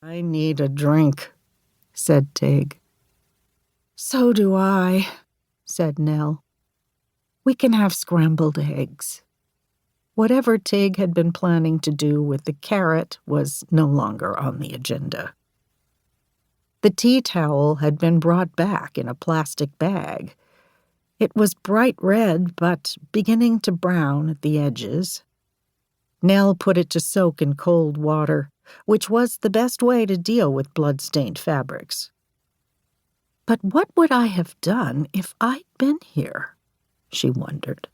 "I need a drink," said Tig. "So do I," said Nell. "We can have scrambled eggs." Whatever Tig had been planning to do with the carrot was no longer on the agenda. The tea towel had been brought back in a plastic bag. It was bright red, but beginning to brown at the edges. Nell put it to soak in cold water, which was the best way to deal with blood-stained fabrics. But what would I have done if I'd been here? She wondered.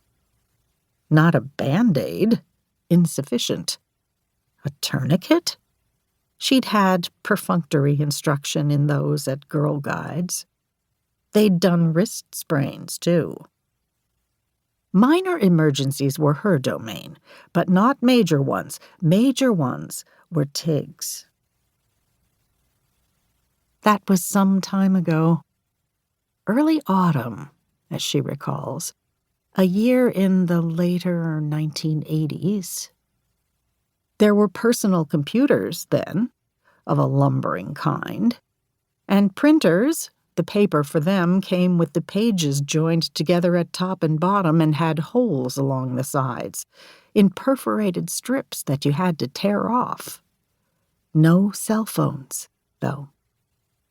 Not a Band-Aid. Insufficient. A tourniquet? She'd had perfunctory instruction in those at Girl Guides. They'd done wrist sprains, too. Minor emergencies were her domain, but not major ones. Major ones were Tig's. That was some time ago. Early autumn, as she recalls. A year in the later 1980s. There were personal computers then, of a lumbering kind, and printers. The paper for them came with the pages joined together at top and bottom and had holes along the sides, in perforated strips that you had to tear off. No cell phones, though.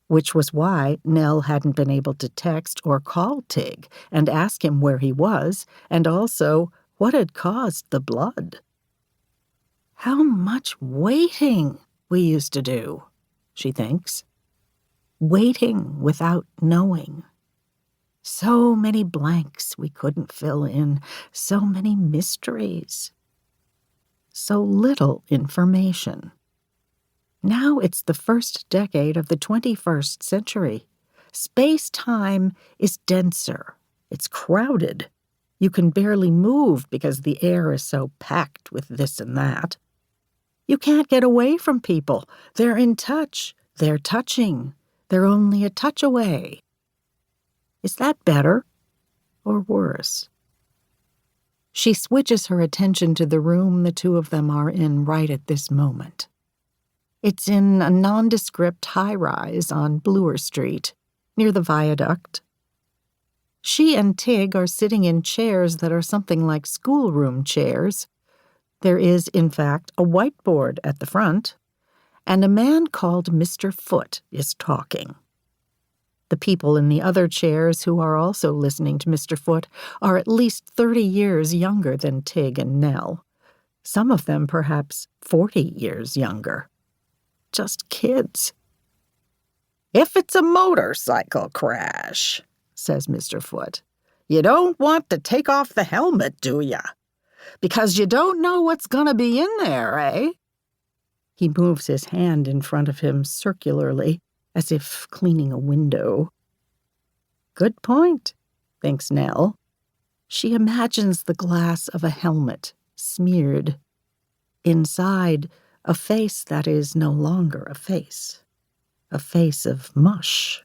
Which was why Nell hadn't been able to text or call Tig and ask him where he was, and also what had caused the blood. How much waiting we used to do, she thinks. Waiting without knowing. So many blanks we couldn't fill in, so many mysteries. So little information. Now it's the first decade of the 21st century. Space-time is denser. It's crowded. You can barely move because the air is so packed with this and that. You can't get away from people. They're in touch. They're touching. They're only a touch away. Is that better or worse? She switches her attention to the room the two of them are in right at this moment. It's in a nondescript high-rise on Bloor Street, near the viaduct. She and Tig are sitting in chairs that are something like schoolroom chairs. There is, in fact, a whiteboard at the front, and a man called Mr. Foote is talking. The people in the other chairs who are also listening to Mr. Foote are at least 30 years younger than Tig and Nell. Some of them perhaps 40 years younger. Just kids. "If it's a motorcycle crash," says Mr. Foote, "you don't want to take off the helmet, do ya? Because you don't know what's gonna be in there, eh?" He moves his hand in front of him circularly, as if cleaning a window. Good point, thinks Nell. She imagines the glass of a helmet, smeared. Inside, a face that is no longer a face of mush.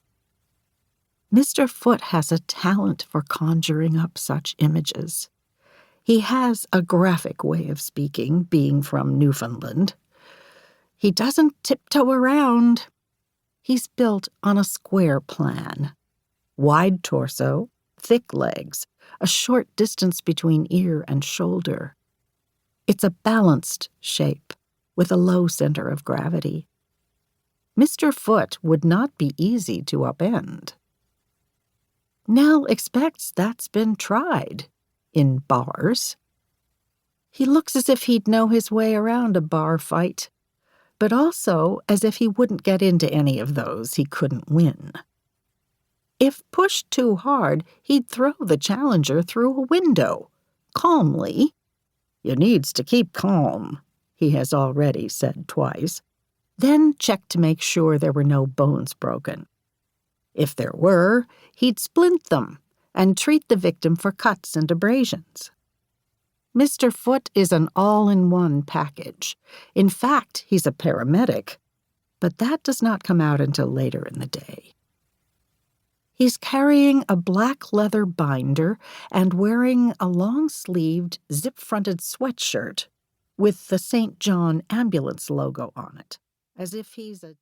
Mr. Foote has a talent for conjuring up such images. He has a graphic way of speaking, being from Newfoundland. He doesn't tiptoe around. He's built on a square plan. Wide torso, thick legs, a short distance between ear and shoulder. It's a balanced shape, with a low center of gravity. Mr. Foote would not be easy to upend. Nell expects that's been tried in bars. He looks as if he'd know his way around a bar fight, but also as if he wouldn't get into any of those he couldn't win. If pushed too hard, he'd throw the challenger through a window, calmly. "You needs to keep calm," he has already said twice. Then check to make sure there were no bones broken. If there were, he'd splint them and treat the victim for cuts and abrasions. Mr. Foote is an all-in-one package. In fact, he's a paramedic, but that does not come out until later in the day. He's carrying a black leather binder and wearing a long-sleeved, zip-fronted sweatshirt with the St. John ambulance logo on it, as if he's a